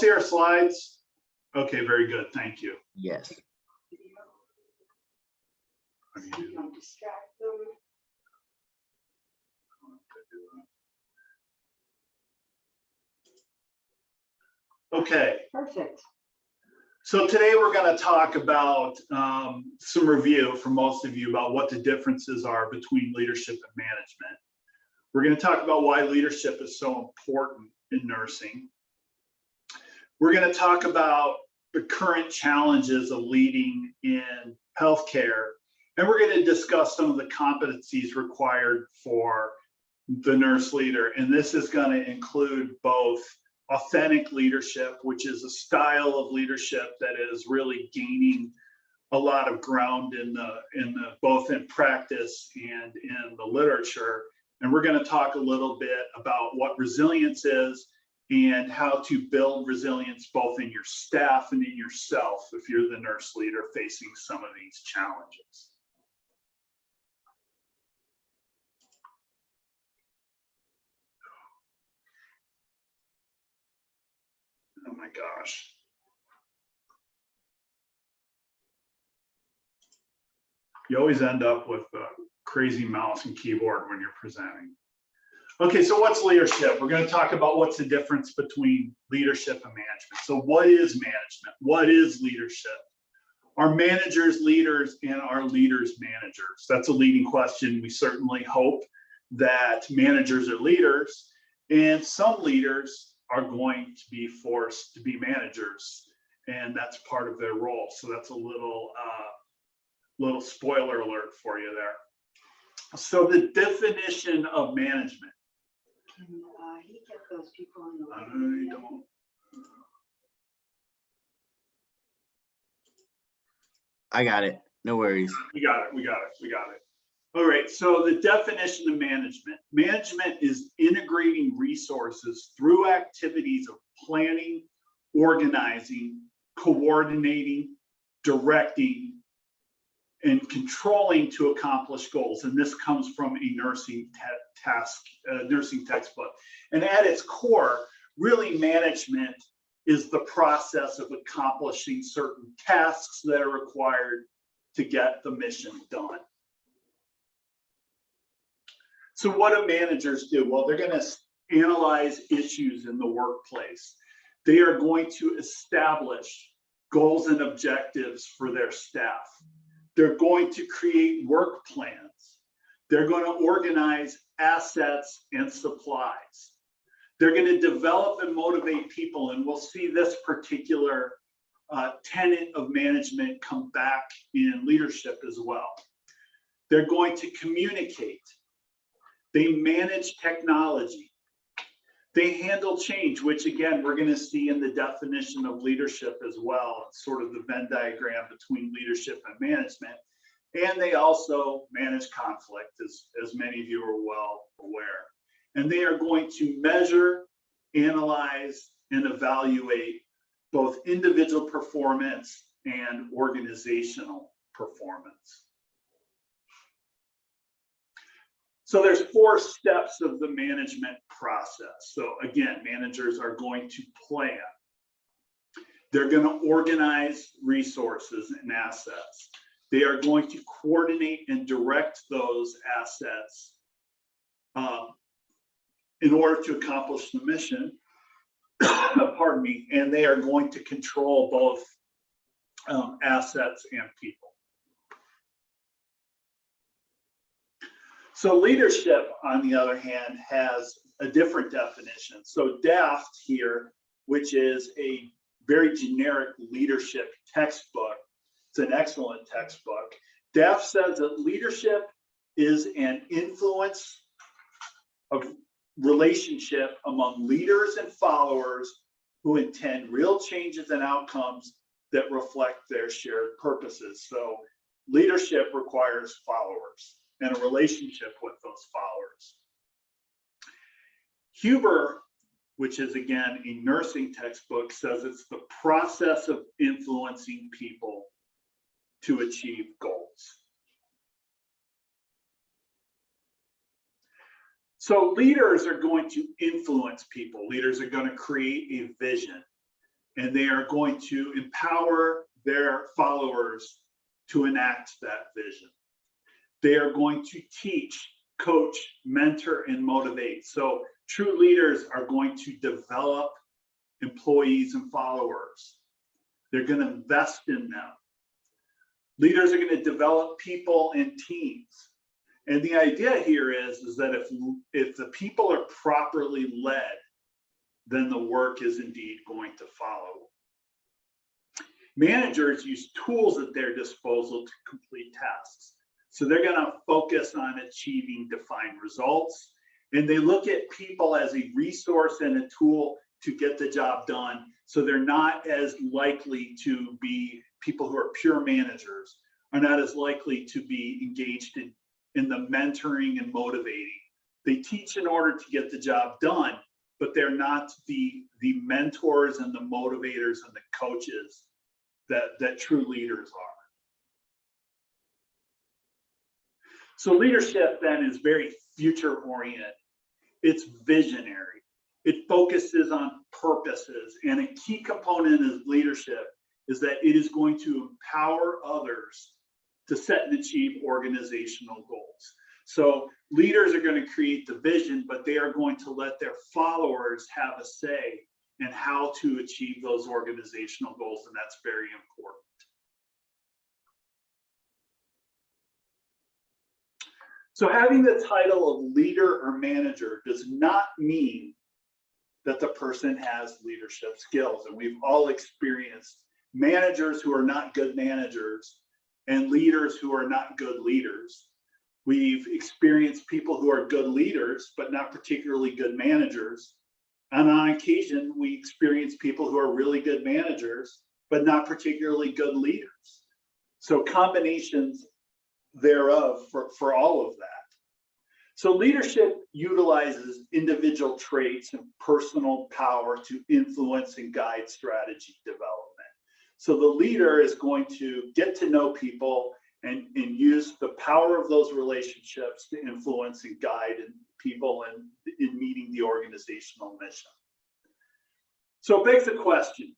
see our slides? Okay, very good. Thank you. Yes. Don't distract them. Okay, Perfect. so today we're going to talk about some review for most of you about what the differences are between leadership and management. We're going to talk about why leadership is so important in nursing. We're going to talk about the current challenges of leading in healthcare, and we're going to discuss some of the competencies required for the nurse leader. And this is going to include both authentic leadership, which is a style of leadership that is really gaining a lot of ground in the both in practice and in the literature. And we're going to talk a little bit about what resilience is and how to build resilience both in your staff and in yourself if you're the nurse leader facing some of these challenges. Oh my gosh. You always end up with a crazy mouse and keyboard when you're presenting. Okay, so what's leadership? We're going to talk about what's the difference between leadership and management. So what is management? What is leadership? Are managers leaders and are leaders managers? That's a leading question. We certainly hope that managers are leaders, and some leaders are going to be forced to be managers, and that's part of their role. So that's a little spoiler alert for you there. So the definition of management. Can he get those people in the I don't. I got it. No worries. We got it. All right, so the definition of management. Management is integrating resources through activities of planning, organizing, coordinating, directing, and controlling to accomplish goals. And this comes from a nursing textbook. And at its core, really management is the process of accomplishing certain tasks that are required to get the mission done. So what do managers do? Well, they're going to analyze issues in the workplace. They are going to establish goals and objectives for their staff. They're going to create work plans. They're going to organize assets and supplies. They're going to develop and motivate people, and we'll see this particular tenet of management come back in leadership as well. They're going to communicate. They manage technology. They handle change, which again, we're going to see in the definition of leadership as well. It's sort of the Venn diagram between leadership and management. And they also manage conflict, as many of you are well aware. And they are going to measure, analyze, and evaluate both individual performance and organizational performance. So there's 4 steps of the management process. So again, managers are going to plan. They're going to organize resources and assets. They are going to coordinate and direct those assets in order to accomplish the mission. Pardon me. And they are going to control both assets and people. So leadership, on the other hand, has a different definition. So DAFT here, which is a very generic leadership textbook, it's an excellent textbook. DAFT says that leadership is an influence of relationship among leaders and followers who intend real changes and outcomes that reflect their shared purposes. So leadership requires followers and a relationship with those followers. Huber, which is again a nursing textbook, says it's the process of influencing people to achieve goals. So leaders are going to influence people. Leaders are going to create a vision. and they are going to empower their followers to enact that vision. They are going to teach, coach, mentor, and motivate. So true leaders are going to develop employees and followers. They're going to invest in them. Leaders are going to develop people and teams. And the idea here is that if the people are properly led, then the work is indeed going to follow. Managers use tools at their disposal to complete tasks. So they're going to focus on achieving defined results. And they look at people as a resource and a tool to get the job done. So they're not as likely to be people who are pure managers, are not as likely to be engaged in the mentoring and motivating. They teach in order to get the job done, but they're not the mentors and the motivators and the coaches that true leaders are. So leadership then is very future oriented. It's visionary. It focuses on purposes, and a key component of leadership is that it is going to empower others to set and achieve organizational goals. So leaders are going to create the vision, but they are going to let their followers have a say in how to achieve those organizational goals, and that's very important. So having the title of leader or manager does not mean that the person has leadership skills. And we've all experienced managers who are not good managers and leaders who are not good leaders. We've experienced people who are good leaders, but not particularly good managers. And on occasion, we experience people who are really good managers, but not particularly good leaders. So combinations thereof for all of that. So leadership utilizes individual traits and personal power to influence and guide strategy development. So the leader is going to get to know people and use the power of those relationships to influence and guide people in meeting the organizational mission. So it begs the question,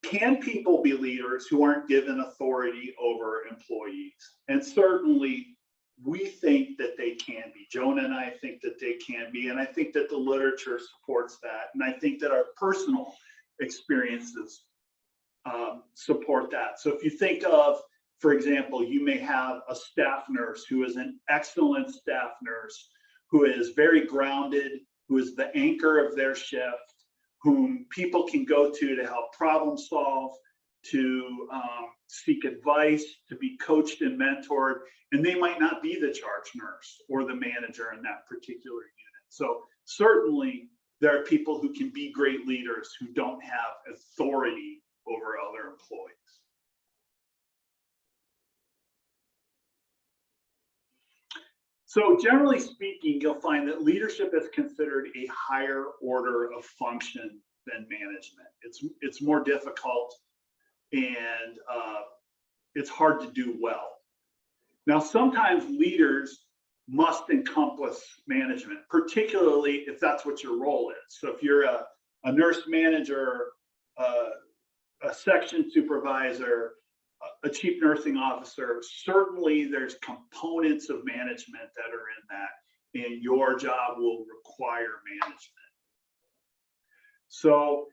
can people be leaders who aren't given authority over employees? And certainly we think that they can be. Joan and I think that they can be, and I think that the literature supports that. And I think that our personal experiences support that. So if you think of, for example, you may have a staff nurse who is an excellent staff nurse, who is very grounded, who is the anchor of their shift, whom people can go to help problem solve, to seek advice, to be coached and mentored, and they might not be the charge nurse or the manager in that particular unit. So certainly there are people who can be great leaders who don't have authority over other employees. So generally speaking, you'll find that leadership is considered a higher order of function than management. It's more difficult, and it's hard to do well. Now, sometimes leaders must encompass management, particularly if that's what your role is. So if you're a nurse manager, a section supervisor, a chief nursing officer, certainly there's components of management that are in that, and your job will require management. So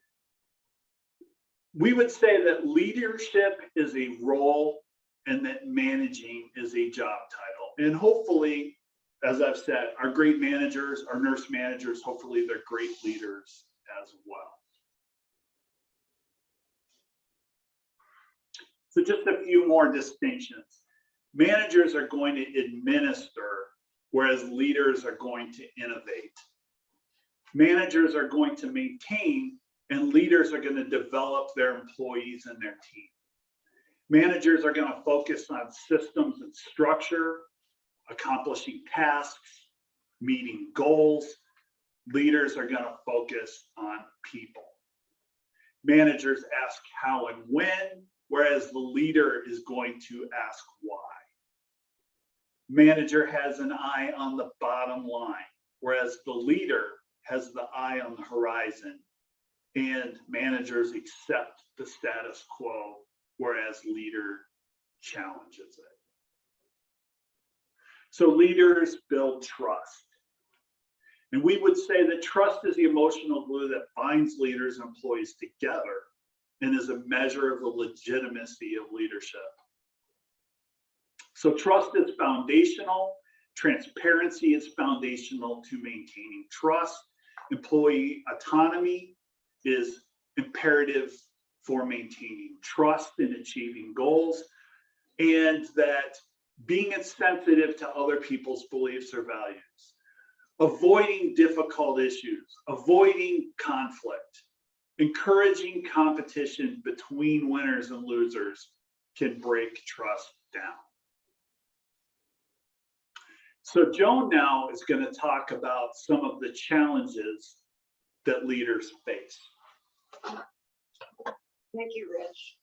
we would say that leadership is a role and that managing is a job title. And hopefully, as I've said, our great managers, our nurse managers, hopefully they're great leaders as well. So just a few more distinctions. Managers are going to administer, whereas leaders are going to innovate. Managers are going to maintain, and leaders are going to develop their employees and their team. Managers are going to focus on systems and structure, accomplishing tasks, meeting goals. Leaders are going to focus on people. Managers ask how and when, whereas the leader is going to ask why. Manager has an eye on the bottom line, whereas the leader has the eye on the horizon and managers accept the status quo, whereas leader challenges it. So leaders build trust. And we would say that trust is the emotional glue that binds leaders and employees together and is a measure of the legitimacy of leadership. So trust is foundational. Transparency is foundational to maintaining trust. Employee autonomy is imperative for maintaining trust and achieving goals. And that being insensitive to other people's beliefs or values, avoiding difficult issues, avoiding conflict, encouraging competition between winners and losers can break trust down. So Joan now is going to talk about some of the challenges that leaders face. Thank you, Rich.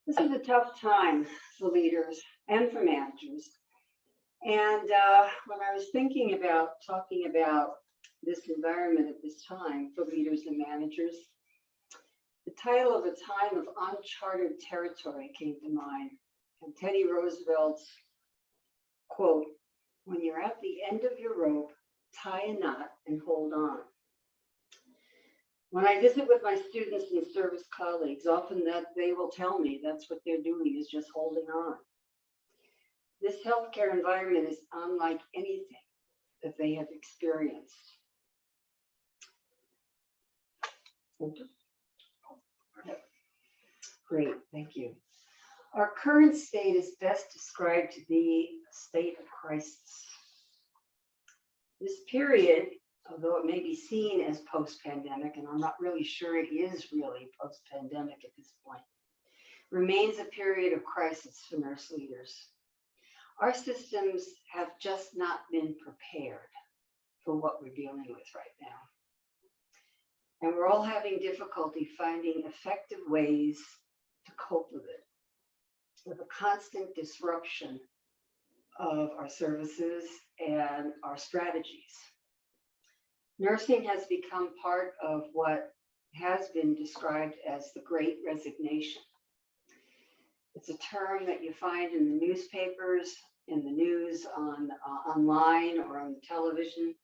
This is a tough time for leaders and for managers. And when I was thinking about talking about this environment at this time for leaders and managers, the title of A Time of Uncharted Territory came to mind. And Teddy Roosevelt's quote, "When you're at the end of your rope, tie a knot and hold on." When I visit with my students and service colleagues, often that they will tell me that's what they're doing, is just holding on. This healthcare environment is unlike anything that they have experienced. Great, thank you. Our current state is best described to be a state of crisis. This period, although it may be seen as post-pandemic, and I'm not really sure it is really post-pandemic at this point, remains a period of crisis for nurse leaders. Our systems have just not been prepared for what we're dealing with right now. And we're all having difficulty finding effective ways to cope with it, with a constant disruption of our services and our strategies. Nursing has become part of what has been described as the Great Resignation. It's a term that you find in the newspapers, in the news, online or on television.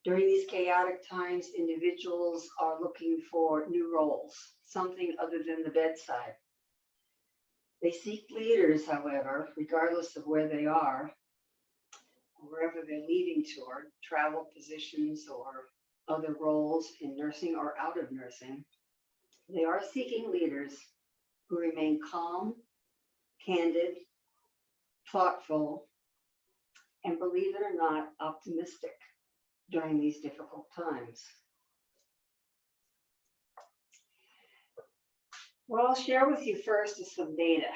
During these chaotic times, individuals are looking for new roles, something other than the bedside. They seek leaders, however, regardless of where they are, wherever they're leading toward, travel positions or other roles in nursing or out of nursing. They are seeking leaders who remain calm, candid, thoughtful, and, believe it or not, optimistic during these difficult times. What I'll share with you first is some data.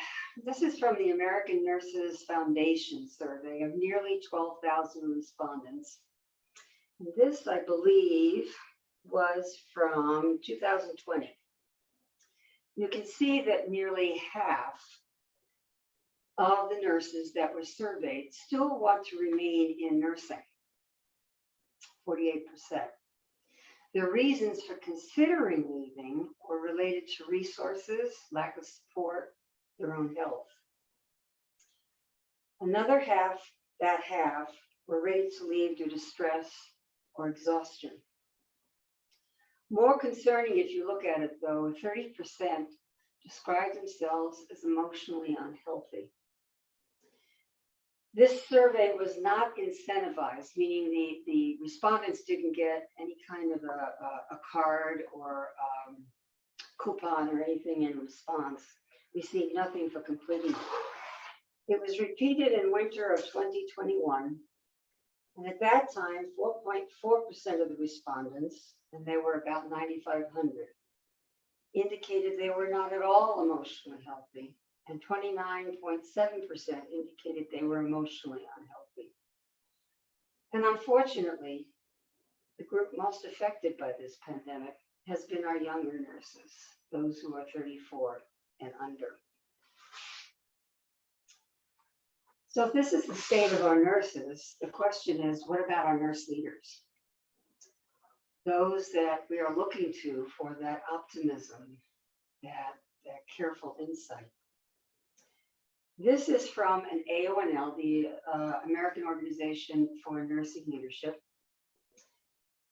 This is from the American Nurses Foundation survey of nearly 12,000 respondents. And this, I believe, was from 2020. You can see that nearly half of the nurses that were surveyed still want to remain in nursing, 48%. Their reasons for considering leaving were related to resources, lack of support, their own health. Another half, were ready to leave due to stress or exhaustion. More concerning, if you look at it though, 30% describe themselves as emotionally unhealthy. This survey was not incentivized, meaning the respondents didn't get any kind of a card or coupon or anything in response. Received nothing for completing it. It was repeated in winter of 2021. And at that time, 4.4% of the respondents, and they were about 9,500, indicated they were not at all emotionally healthy. And 29.7% indicated they were emotionally unhealthy. And unfortunately, the group most affected by this pandemic has been our younger nurses, those who are 34 and under. So if this is the state of our nurses, the question is, what about our nurse leaders? those that we are looking to for that optimism, that careful insight. This is from an AONL, the American Organization for Nursing Leadership.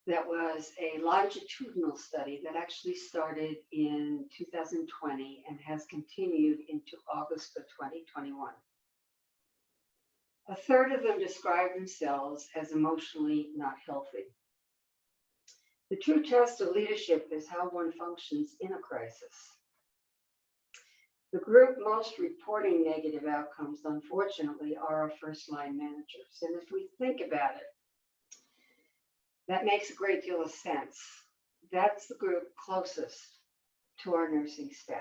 That was a longitudinal study that actually started in 2020 and has continued into August of 2021. A third of them describe themselves as emotionally not healthy. The true test of leadership is how one functions in a crisis. The group most reporting negative outcomes, unfortunately, are our first-line managers. And if we think about it, that makes a great deal of sense. That's the group closest to our nursing staff.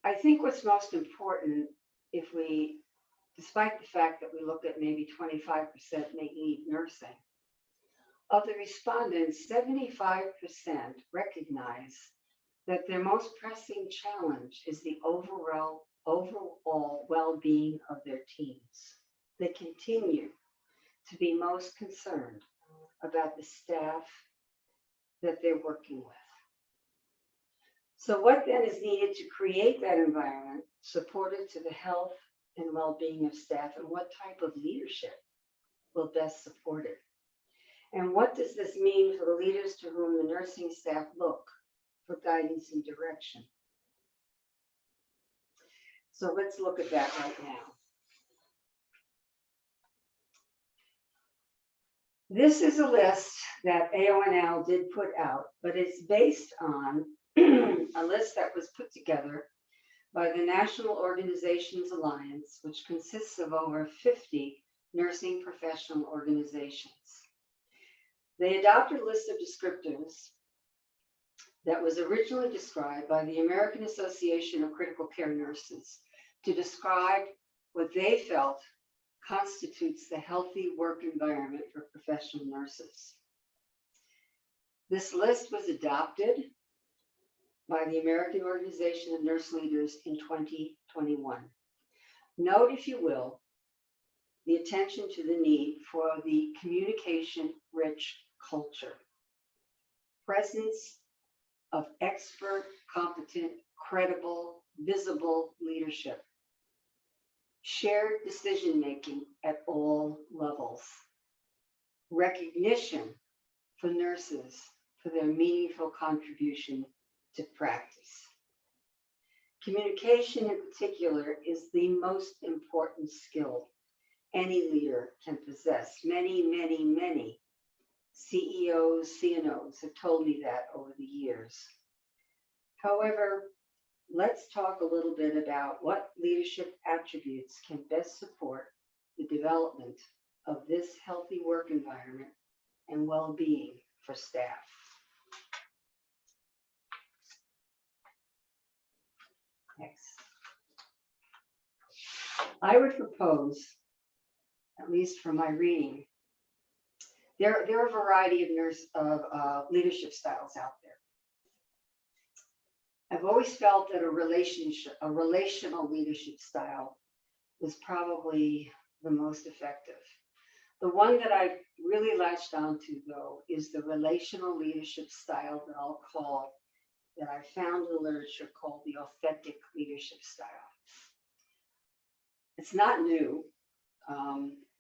I think what's most important, if we, despite the fact that we look at maybe 25% may need nursing, of the respondents, 75% recognize that their most pressing challenge is the overall well-being of their teams. They continue to be most concerned about the staff that they're working with. So what then is needed to create that environment supported to the health and well-being of staff, and what type of leadership will best support it? And what does this mean for the leaders to whom the nursing staff look for guidance and direction? So let's look at that right now. This is a list that AONL did put out, but it's based on a list that was put together by the National Organizations Alliance, which consists of over 50 nursing professional organizations. They adopted a list of descriptors that was originally described by the American Association of Critical Care Nurses to describe what they felt constitutes the healthy work environment for professional nurses. This list was adopted by the American Organization of Nurse Leaders in 2021. Note, if you will, the attention to the need for the communication-rich culture, presence of expert, competent, credible, visible leadership, shared decision-making at all levels, recognition for nurses for their meaningful contribution to practice. Communication in particular is the most important skill any leader can possess. Many CEOs, CNOs have told me that over the years. However, let's talk a little bit about what leadership attributes can best support the development of this healthy work environment and well-being for staff. Next. I would propose, at least from my reading, there are a variety of leadership styles out there. I've always felt that a relational leadership style was probably the most effective. The one that I really latched onto, though, is the relational leadership style that I found in the literature called the authentic leadership style. It's not new.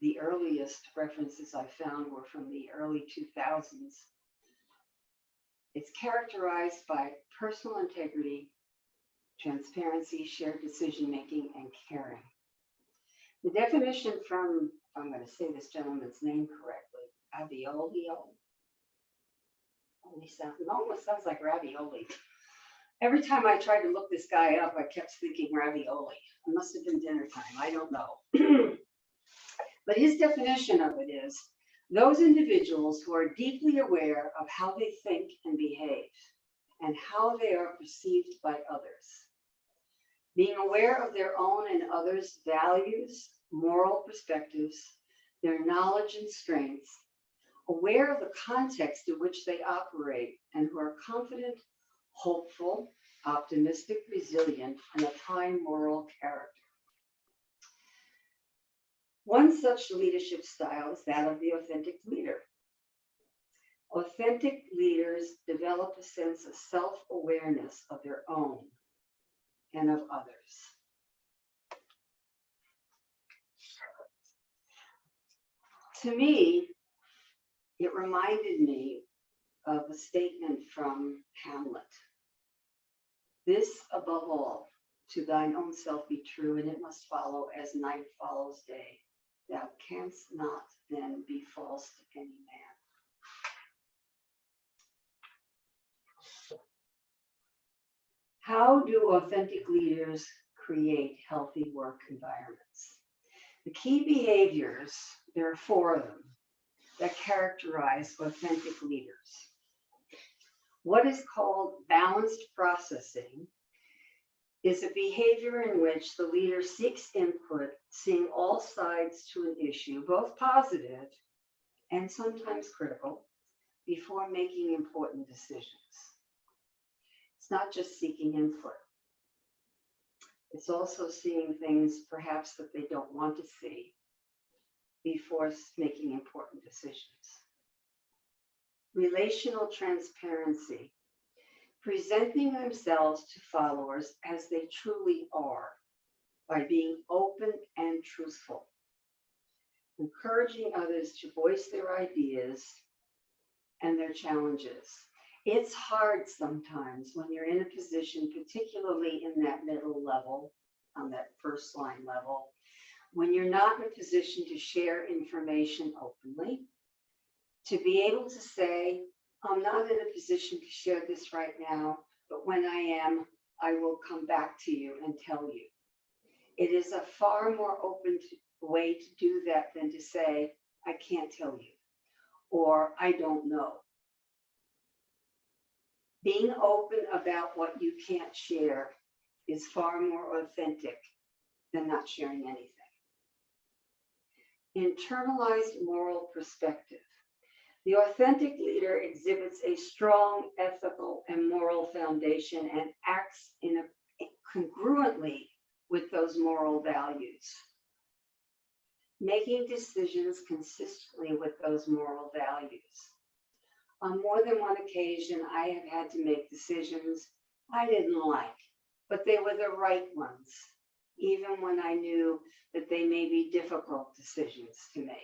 The earliest references I found were from the early 2000s. It's characterized by personal integrity, transparency, shared decision-making, and caring. The definition from, I'm going to say this gentleman's name correctly, Abioli. It almost sounds like ravioli. Every time I tried to look this guy up, I kept thinking ravioli. It must have been dinner time. I don't know. But his definition of it is those individuals who are deeply aware of how they think and behave and how they are perceived by others. Being aware of their own and others' values, moral perspectives, their knowledge and strengths, aware of the context in which they operate, and who are confident, hopeful, optimistic, resilient, and of high moral character. One such leadership style is that of the authentic leader. Authentic leaders develop a sense of self-awareness of their own and of others. To me, it reminded me of a statement from Hamlet. This above all, to thine own self be true, and it must follow as night follows day. Thou canst not then be false to any man. How do authentic leaders create healthy work environments? The key behaviors, there are 4 of them, that characterize authentic leaders. What is called balanced processing is a behavior in which the leader seeks input, seeing all sides to an issue, both positive and sometimes critical, before making important decisions. It's not just seeking input. It's also seeing things perhaps that they don't want to see before making important decisions. Relational transparency, presenting themselves to followers as they truly are by being open and truthful, encouraging others to voice their ideas and their challenges. It's hard sometimes when you're in a position, particularly in that middle level, on that first line level, when you're not in a position to share information openly, to be able to say, I'm not in a position to share this right now, but when I am, I will come back to you and tell you. It is a far more open way to do that than to say, I can't tell you, or I don't know. Being open about what you can't share is far more authentic than not sharing anything. Internalized moral perspective. The authentic leader exhibits a strong ethical and moral foundation and acts congruently with those moral values, making decisions consistently with those moral values. On more than one occasion, I have had to make decisions I didn't like, but they were the right ones, even when I knew that they may be difficult decisions to make.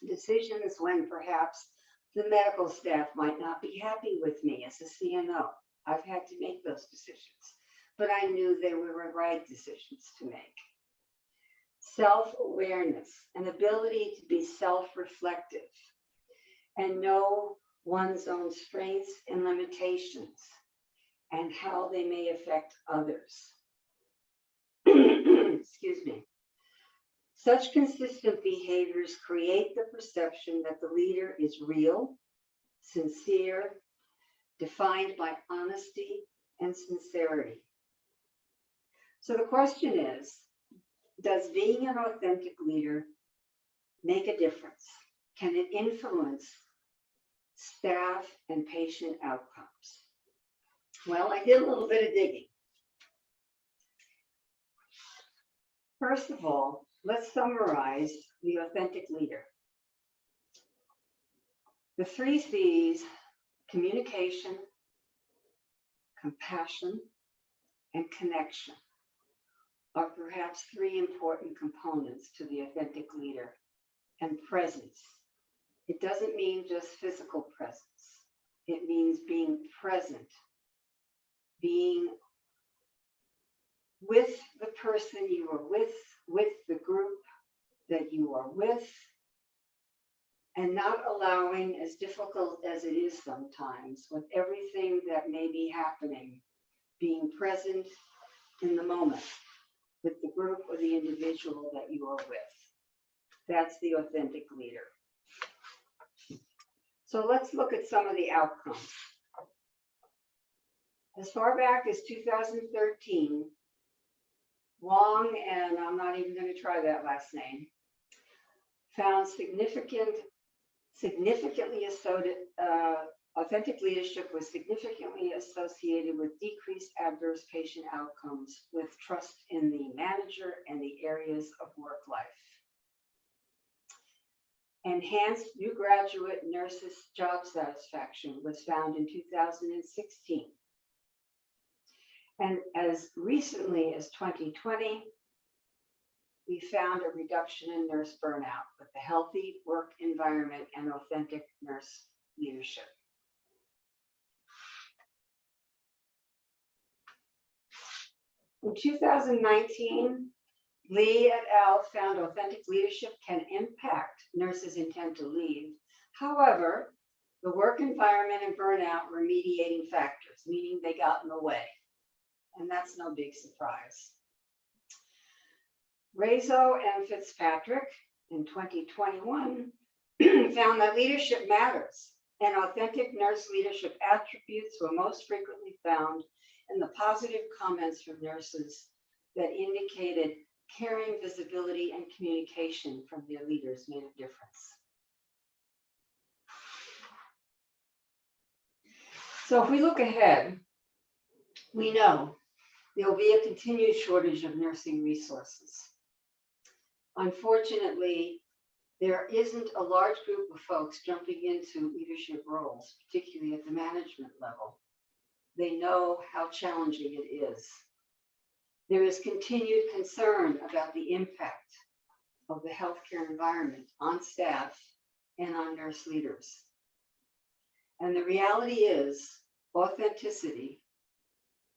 Decisions when perhaps the medical staff might not be happy with me as a CNO. I've had to make those decisions, but I knew they were the right decisions to make. Self-awareness, an ability to be self-reflective and know one's own strengths and limitations and how they may affect others. Excuse me. Such consistent behaviors create the perception that the leader is real, sincere, defined by honesty and sincerity. So the question is, does being an authentic leader make a difference? Can it influence staff and patient outcomes? Well, I did a little bit of digging. First of all, let's summarize the authentic leader. The 3 C's, communication, compassion, and connection, are perhaps 3 important components to the authentic leader. And presence. It doesn't mean just physical presence. It means being present, being with the person you are with the group that you are with, and not allowing, as difficult as it is sometimes, with everything that may be happening, being present in the moment with the group or the individual that you are with. That's the authentic leader. So let's look at some of the outcomes. As far back as 2013, Wong, and I'm not even going to try that last name, found authentic leadership was significantly associated with decreased adverse patient outcomes, with trust in the manager and the areas of work life. Enhanced new graduate nurses job satisfaction was found in 2016. And as recently as 2020, we found a reduction in nurse burnout with a healthy work environment and authentic nurse leadership. In 2019, Lee et al. Found authentic leadership can impact nurses' intent to leave. However, the work environment and burnout were mediating factors, meaning they got in the way. And that's no big surprise. Rezo and Fitzpatrick in 2021 found that leadership matters, and authentic nurse leadership attributes were most frequently found in the positive comments from nurses that indicated caring, visibility, and communication from their leaders made a difference. So if we look ahead, we know there will be a continued shortage of nursing resources. Unfortunately, there isn't a large group of folks jumping into leadership roles, particularly at the management level. They know how challenging it is. There is continued concern about the impact of the healthcare environment on staff and on nurse leaders. And the reality is, authenticity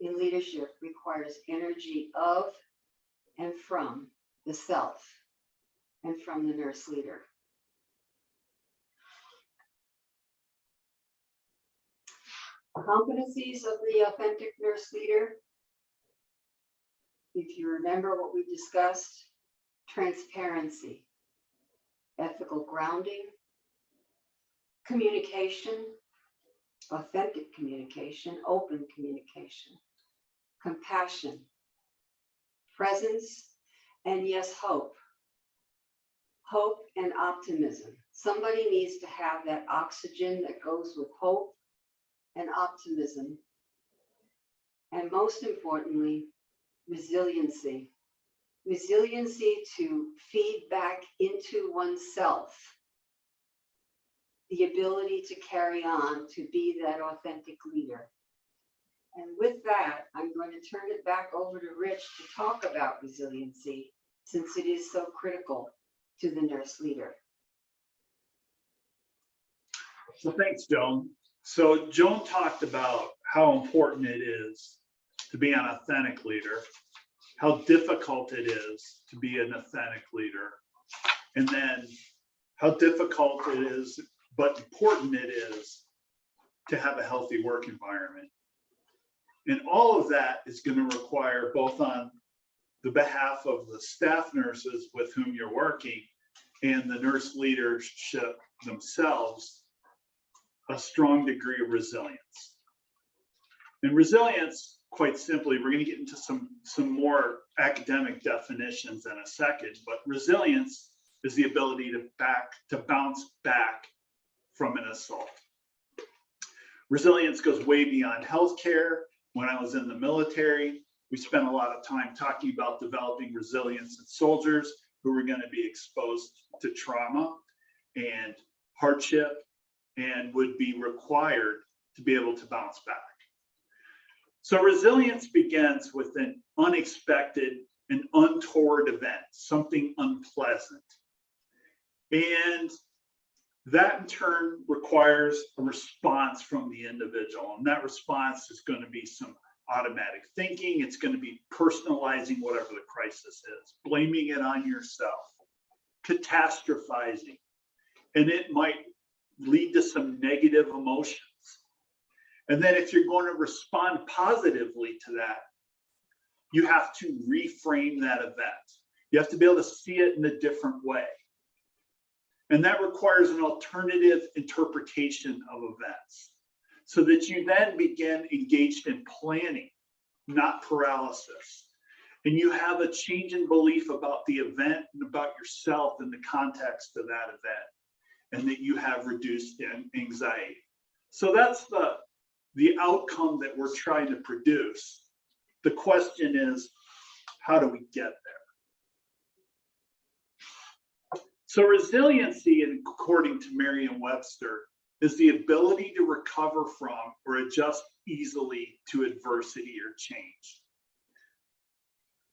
in leadership requires energy of and from the self and from the nurse leader. Competencies of the authentic nurse leader. If you remember what we discussed, transparency, ethical grounding, communication, authentic communication, open communication, compassion, presence, and yes, hope. Hope and optimism. Somebody needs to have that oxygen that goes with hope and optimism. And most importantly, resiliency. Resiliency to feed back into oneself the ability to carry on, to be that authentic leader. And with that, I'm going to turn it back over to Rich to talk about resiliency, since it is so critical to the nurse leader. So thanks, Joan. So Joan talked about how important it is to be an authentic leader, how difficult it is to be an authentic leader, and then how difficult it is, but important it is to have a healthy work environment. And all of that is going to require, both on the behalf of the staff nurses with whom you're working and the nurse leadership themselves, a strong degree of resilience. And resilience, quite simply, we're going to get into some more academic definitions in a second, but resilience is the ability to bounce back from an assault. Resilience goes way beyond healthcare. When I was in the military, we spent a lot of time talking about developing resilience in soldiers who were going to be exposed to trauma and hardship and would be required to be able to bounce back. So resilience begins with an unexpected and untoward event, something unpleasant. And that in turn requires a response from the individual. And that response is going to be some automatic thinking. It's going to be personalizing whatever the crisis is, blaming it on yourself, catastrophizing. And it might lead to some negative emotions. And then if you're going to respond positively to that, you have to reframe that event. You have to be able to see it in a different way. And that requires an alternative interpretation of events so that you then begin engaged in planning, not paralysis. And you have a change in belief about the event and about yourself in the context of that event, and that you have reduced anxiety. So that's the outcome that we're trying to produce. The question is, how do we get there? So resiliency, according to Merriam-Webster, is the ability to recover from or adjust easily to adversity or change.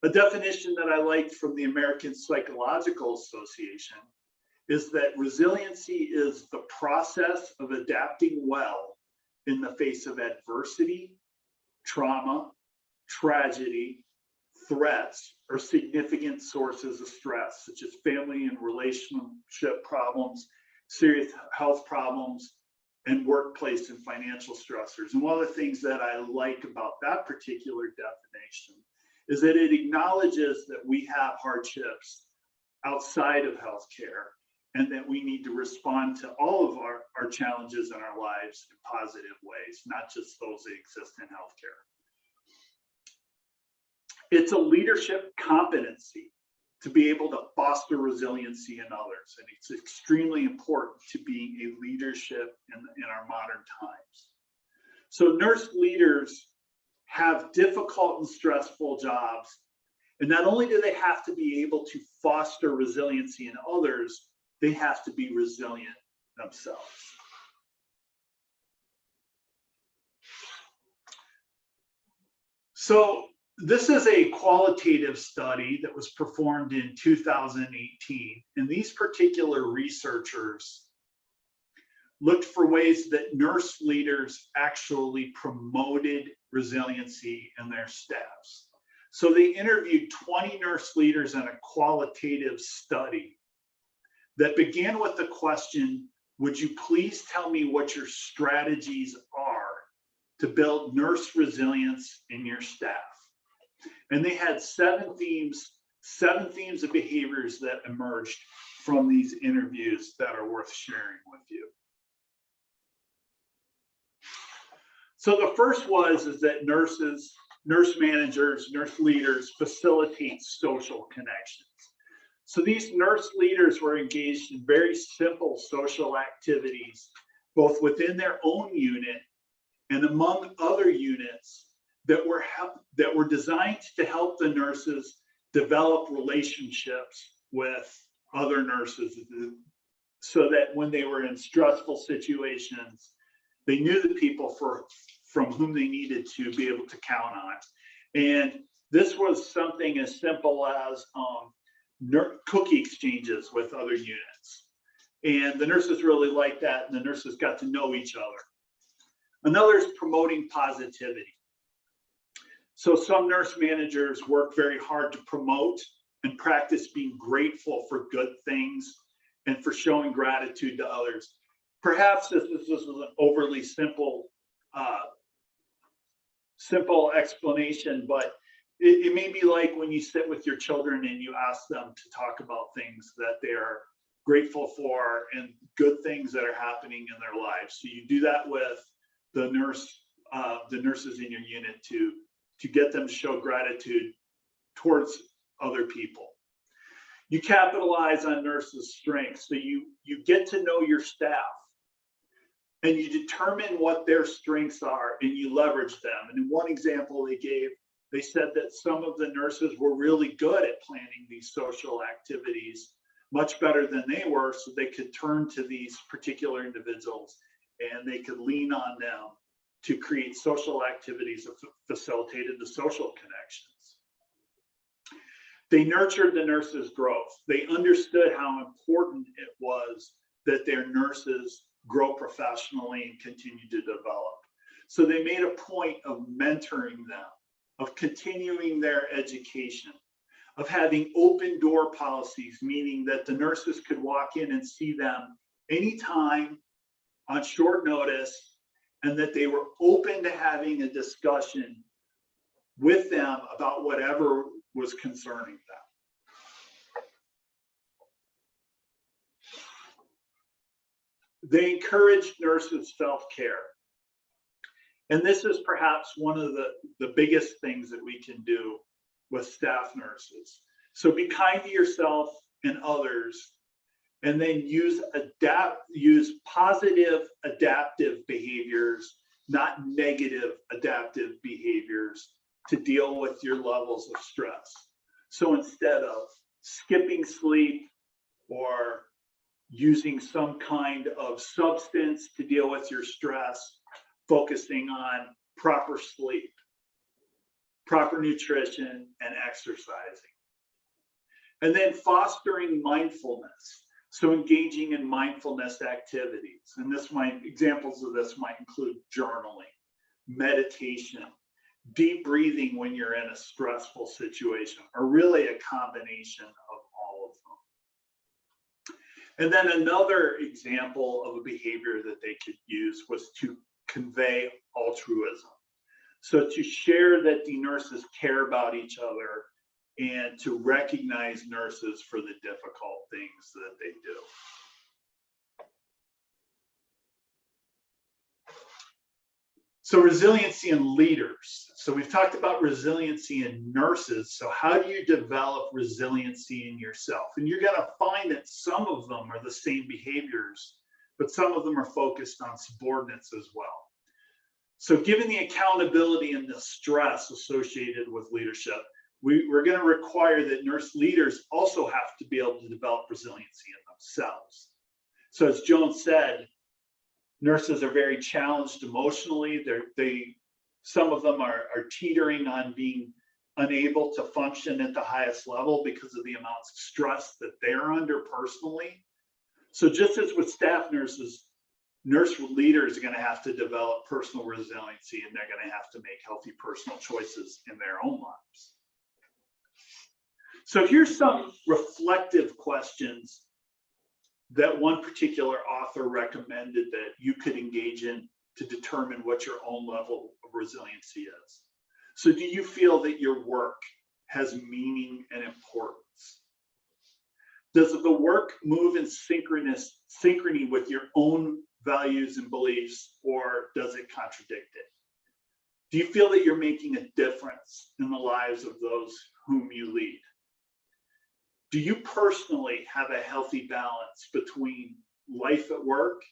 A definition that I liked from the American Psychological Association is that resiliency is the process of adapting well in the face of adversity, trauma, tragedy, threats, or significant sources of stress, such as family and relationship problems, serious health problems, and workplace and financial stressors. And one of the things that I like about that particular definition is that it acknowledges that we have hardships outside of healthcare and that we need to respond to all of our challenges in our lives in positive ways, not just those that exist in healthcare. It's a leadership competency to be able to foster resiliency in others. And it's extremely important to being a leadership in our modern times. So nurse leaders have difficult and stressful jobs. And not only do they have to be able to foster resiliency in others, they have to be resilient themselves. So this is a qualitative study that was performed in 2018. And these particular researchers looked for ways that nurse leaders actually promoted resiliency in their staffs. So they interviewed 20 nurse leaders in a qualitative study that began with the question, would you please tell me what your strategies are to build nurse resilience in your staff? And they had seven themes of behaviors that emerged from these interviews that are worth sharing with you. So the first is that nurse managers, nurse leaders facilitate social connections. So these nurse leaders were engaged in very simple social activities, both within their own unit and among other units that were designed to help the nurses develop relationships with other nurses so that when they were in stressful situations, they knew the people from whom they needed to be able to count on. And this was something as simple as cookie exchanges with other units. And the nurses really liked that, and the nurses got to know each other. Another is promoting positivity. So some nurse managers work very hard to promote and practice being grateful for good things and for showing gratitude to others. Perhaps this was an overly simple explanation, but it may be like when you sit with your children and you ask them to talk about things that they're grateful for and good things that are happening in their lives. So you do that with the nurses in your unit to get them to show gratitude towards other people. You capitalize on nurses' strengths. So you get to know your staff and you determine what their strengths are and you leverage them. And in one example they gave, they said that some of the nurses were really good at planning these social activities, much better than they were, so they could turn to these particular individuals and they could lean on them to create social activities that facilitated the social connections. They nurtured the nurses' growth. They understood how important it was that their nurses grow professionally and continue to develop. So they made a point of mentoring them, of continuing their education, of having open door policies, meaning that the nurses could walk in and see them anytime on short notice, and that they were open to having a discussion with them about whatever was concerning them. They encouraged nurses' self-care. And this is perhaps one of the biggest things that we can do with staff nurses. So be kind to yourself and others, and then use positive adaptive behaviors, not negative adaptive behaviors, to deal with your levels of stress. So instead of skipping sleep, or using some kind of substance to deal with your stress, focusing on proper sleep, proper nutrition, and exercising. And then fostering mindfulness. So engaging in mindfulness activities. And examples of this might include journaling, meditation, deep breathing when you're in a stressful situation, or really a combination of all of them. And then another example of a behavior that they could use was to convey altruism. So to share that the nurses care about each other and to recognize nurses for the difficult things that they do. So resiliency in leaders. So we've talked about resiliency in nurses. So how do you develop resiliency in yourself? And you're going to find that some of them are the same behaviors, but some of them are focused on subordinates as well. So given the accountability and the stress associated with leadership, we're going to require that nurse leaders also have to be able to develop resiliency in themselves. So as Joan said, nurses are very challenged emotionally. Some of them are teetering on being unable to function at the highest level because of the amounts of stress that they're under personally. So just as with staff nurses, nurse leaders are going to have to develop personal resiliency, and they're going to have to make healthy personal choices in their own lives. So here's some reflective questions that one particular author recommended that you could engage in to determine what your own level of resiliency is. So do you feel that your work has meaning and importance? Does the work move in synchrony with your own values and beliefs, or does it contradict it? Do you feel that you're making a difference in the lives of those whom you lead? Do you personally have a healthy balance between life at work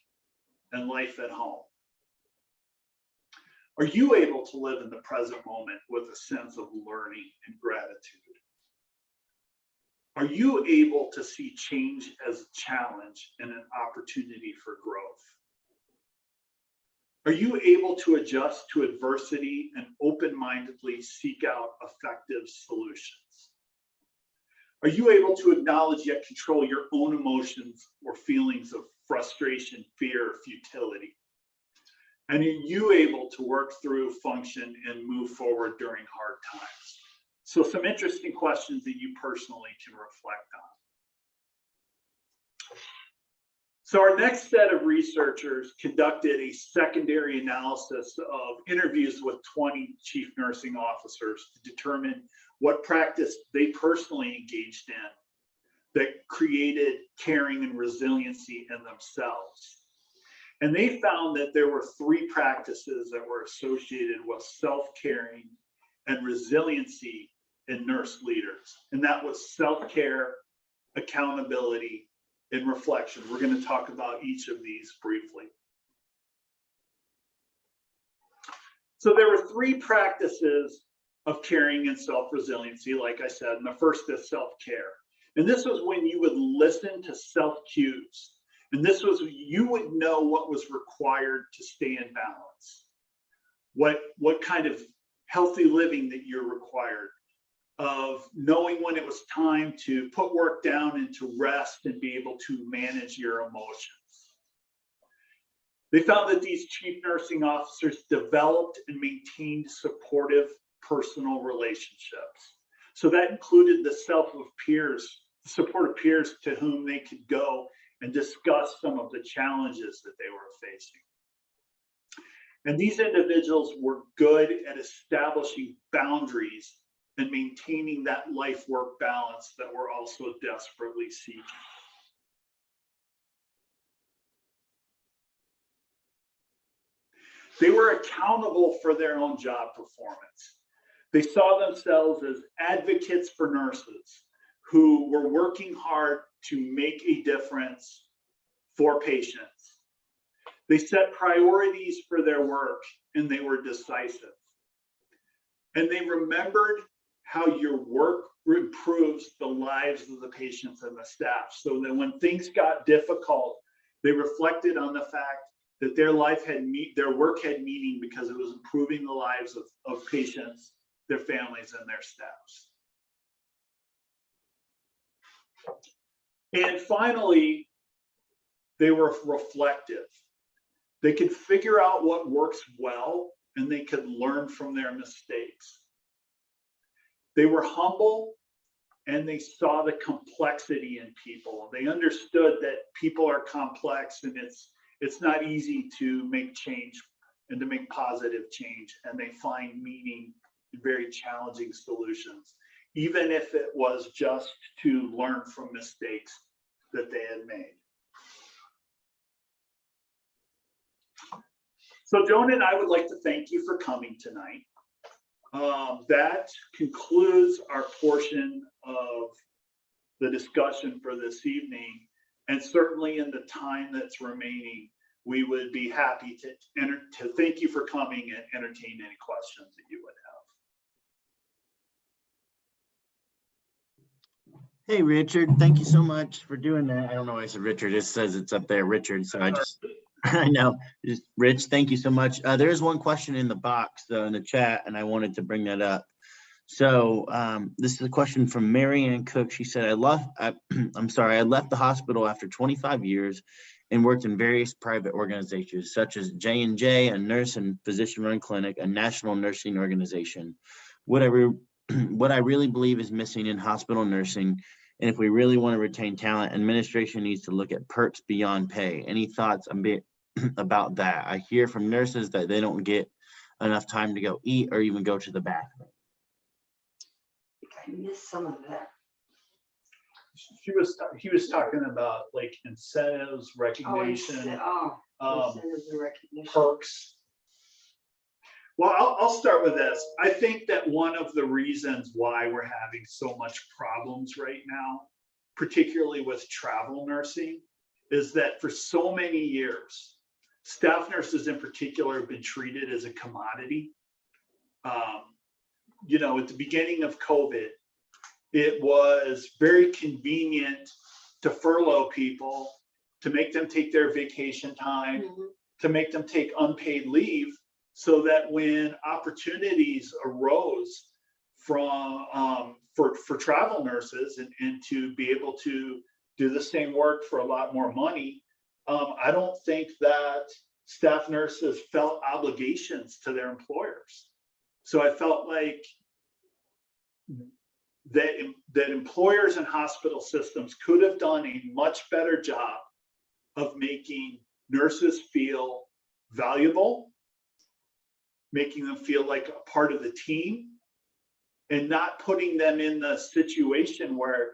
and life at home? Are you able to live in the present moment with a sense of learning and gratitude? Are you able to see change as a challenge and an opportunity for growth? Are you able to adjust to adversity and open-mindedly seek out effective solutions? Are you able to acknowledge yet control your own emotions or feelings of frustration, fear, or futility? And are you able to work through, function, and move forward during hard times? So some interesting questions that you personally can reflect on. So our next set of researchers conducted a secondary analysis of interviews with 20 chief nursing officers to determine what practice they personally engaged in that created caring and resiliency in themselves. And they found that there were 3 practices that were associated with self-caring and resiliency in nurse leaders. And that was self-care, accountability, and reflection. We're going to talk about each of these briefly. So there were 3 practices of caring and self-resiliency, like I said, and the first is self-care. And this was when you would listen to self-cues. And this was, you would know what was required to stay in balance. What kind of healthy living that you're required, of knowing when it was time to put work down and to rest and be able to manage your emotions. They found that these chief nursing officers developed and maintained supportive personal relationships. So that included the support of peers to whom they could go and discuss some of the challenges that they were facing. And these individuals were good at establishing boundaries and maintaining that life-work balance that we're also desperately seeking. They were accountable for their own job performance. They saw themselves as advocates for nurses who were working hard to make a difference for patients. They set priorities for their work, and they were decisive. And they remembered how your work improves the lives of the patients and the staff. So that when things got difficult, they reflected on the fact that their work had meaning because it was improving the lives of patients, their families, and their staffs. And finally, they were reflective. They could figure out what works well, and they could learn from their mistakes. They were humble, and they saw the complexity in people. They understood that people are complex, and it's not easy to make change and to make positive change, and they find meaning in very challenging solutions, even if it was just to learn from mistakes that they had made. So Joan and I would like to thank you for coming tonight. That concludes our portion of the discussion for this evening. And certainly in the time that's remaining, we would be happy to thank you for coming and entertain any questions that you would have. Hey, Richard, thank you so much for doing that. I don't know why I said Richard. It says it's up there, Richard. So I know. Just Rich, thank you so much. There is one question in the box in the chat, and I wanted to bring that up. So this is a question from Marianne Cook. She said, I left the hospital after 25 years and worked in various private organizations such as J&J, a nurse and physician-run clinic, a national nursing organization. What I really believe is missing in hospital nursing, and if we really want to retain talent, administration needs to look at perks beyond pay. Any thoughts about that? I hear from nurses that they don't get enough time to go eat or even go to the bathroom. I missed some of that. He was talking about like incentives, recognition, Incentives and recognition. perks. Well, I'll start with this. I think that one of the reasons why we're having so much problems right now, particularly with travel nursing, is that for so many years, staff nurses in particular have been treated as a commodity. You know, at the beginning of COVID, it was very convenient to furlough people, to make them take their vacation time, to make them take unpaid leave, so that when opportunities arose from for travel nurses and to be able to do the same work for a lot more money, I don't think that staff nurses felt obligations to their employers. So I felt like that employers and hospital systems could have done a much better job of making nurses feel valuable, making them feel like a part of the team, and not putting them in the situation where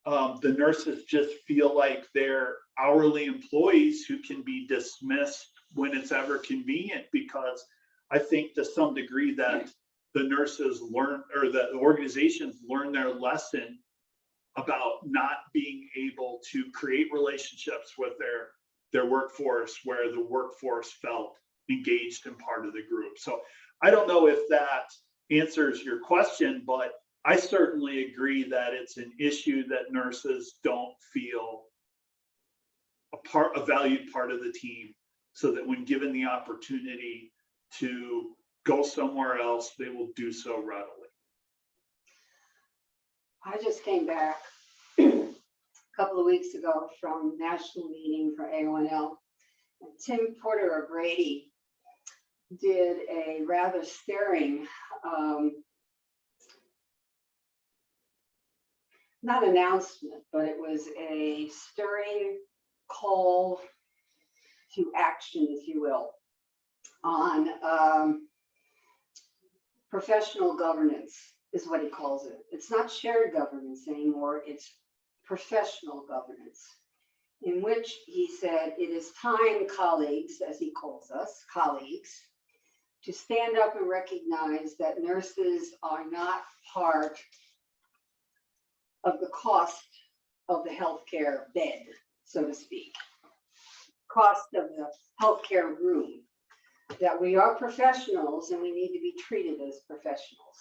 the nurses just feel like they're hourly employees who can be dismissed when it's ever convenient, because I think to some degree that the nurses learn, or the organizations learn their lesson about not being able to create relationships with their workforce where the workforce felt engaged and part of the group. So I don't know if that answers your question, but I certainly agree that it's an issue that nurses don't feel a valued part of the team, so that when given the opportunity to go somewhere else, they will do so readily. I just came back a couple of weeks ago from national meeting for FAONL. And Tim Porter of Brady did a rather stirring, not announcement, but it was a stirring call to action, if you will, on professional governance, is what he calls it. It's not shared governance anymore, it's professional governance, in which he said, it is time, colleagues, as he calls us, colleagues, to stand up and recognize that nurses are not part of the cost of the healthcare bed, so to speak, cost of the healthcare room, that we are professionals and we need to be treated as professionals.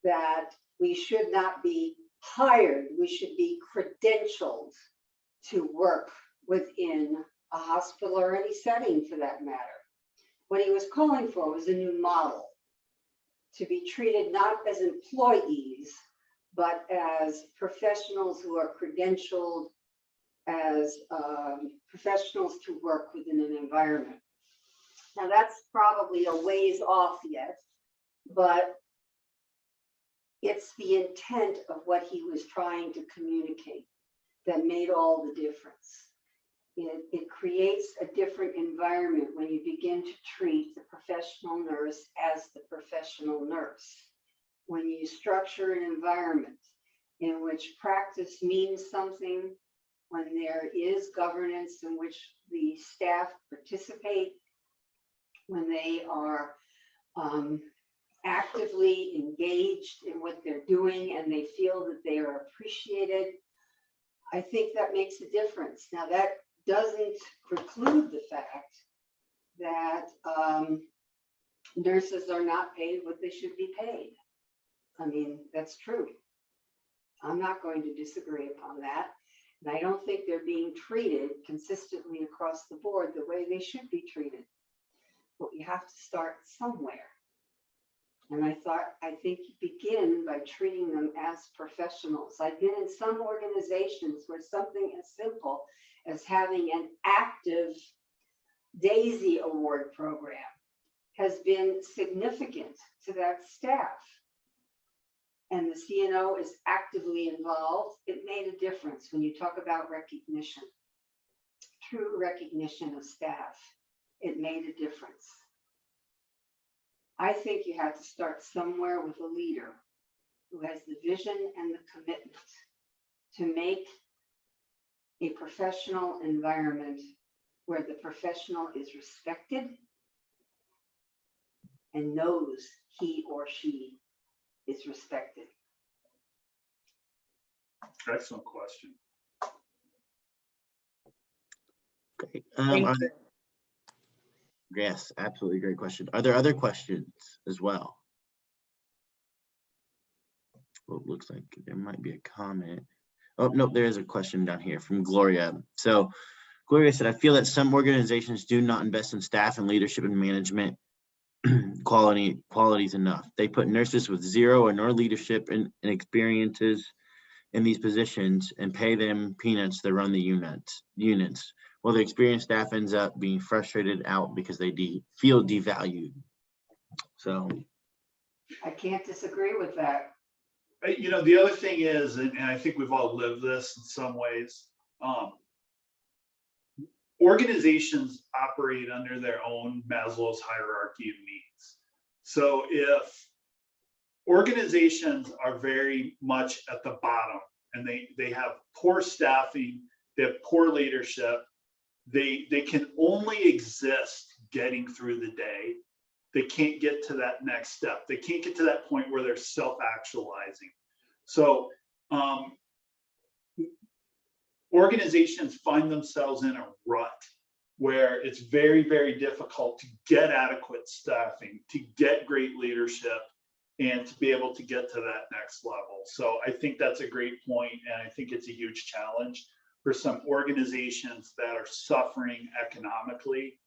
that we should not be hired, we should be credentialed to work within a hospital or any setting for that matter. What he was calling for was a new model, to be treated not as employees, but as professionals who are credentialed as professionals to work within an environment. Now that's probably a ways off yet, but it's the intent of what he was trying to communicate that made all the difference. It creates a different environment when you begin to treat the professional nurse as the professional nurse. When you structure an environment in which practice means something, when there is governance in which the staff participate, when they are actively engaged in what they're doing and they feel that they are appreciated, I think that makes a difference. Now that doesn't preclude the fact that nurses are not paid what they should be paid. I mean, that's true. I'm not going to disagree upon that. And I don't think they're being treated consistently across the board the way they should be treated. But you have to start somewhere. And I think you begin by treating them as professionals. I've been in some organizations where something as simple as having an active DAISY award program has been significant to that staff. And the CNO is actively involved. It made a difference when you talk about recognition, true recognition of staff. It made a difference. I think you have to start somewhere with a leader who has the vision and the commitment to make a professional environment where the professional is respected and knows he or she is respected. Excellent question. Great. Thank Are you. Yes, absolutely great question. Are there other questions as well? Well, it looks like there might be a comment. Oh, no, there is a question down here from Gloria. So Gloria said, I feel that some organizations do not invest in staff and leadership and management qualities enough. They put nurses with zero or no leadership and experiences in these positions and pay them peanuts to run the units. Well, the experienced staff ends up being frustrated out because they feel devalued. So I can't disagree with that. You know, the other thing is, and I think we've all lived this in some ways, organizations operate under their own Maslow's hierarchy of needs. So if organizations are very much at the bottom and they have poor staffing, they have poor leadership, they can only exist getting through the day. They can't get to that next step. They can't get to that point where they're self-actualizing. So organizations find themselves in a rut where it's very, very difficult to get adequate staffing, to get great leadership, and to be able to get to that next level. So I think that's a great point, and I think it's a huge challenge for some organizations that are suffering economically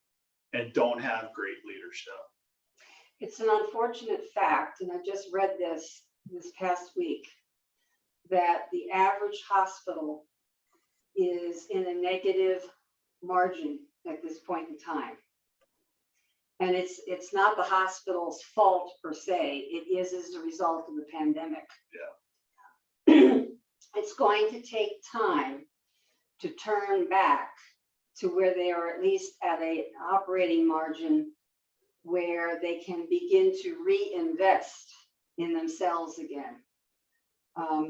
and don't have great leadership. It's an unfortunate fact, and I just read this past week, that the average hospital is in a negative margin at this point in time. And it's not the hospital's fault per se, it is as a result of the pandemic. Yeah. It's going to take time to turn back to where they are at least at an operating margin where they can begin to reinvest in themselves again.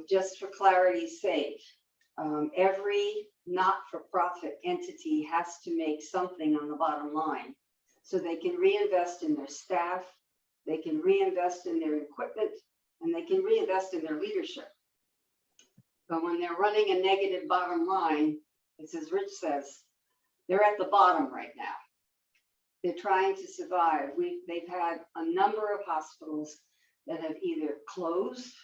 Just for clarity's sake, every not-for-profit entity has to make something on the bottom line. So they can reinvest in their staff, they can reinvest in their equipment, and they can reinvest in their leadership. But when they're running a negative bottom line, it's as Rich says, they're at the bottom right now. They're trying to survive. They've had a number of hospitals that have either closed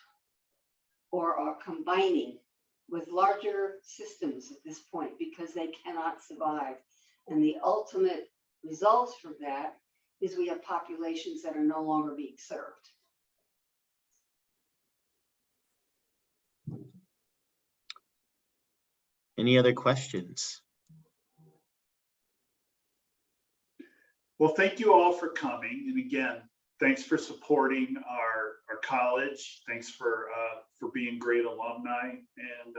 or are combining with larger systems at this point because they cannot survive. And the ultimate results from that is we have populations that are no longer being served. Any other questions? Well, thank you all for coming. And again, thanks for supporting our college. Thanks for being great alumni, and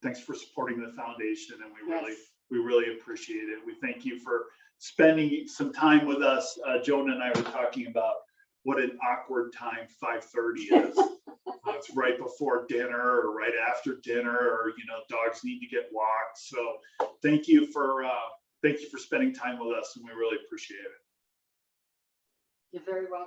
thanks for supporting the foundation. And we really appreciate it. We thank you for spending some time with us. Joan and I were talking about what an awkward time 5:30 is. It's right before dinner or right after dinner, or dogs need to get walked. So thank you for spending time with us, and we really appreciate it. You're very welcome.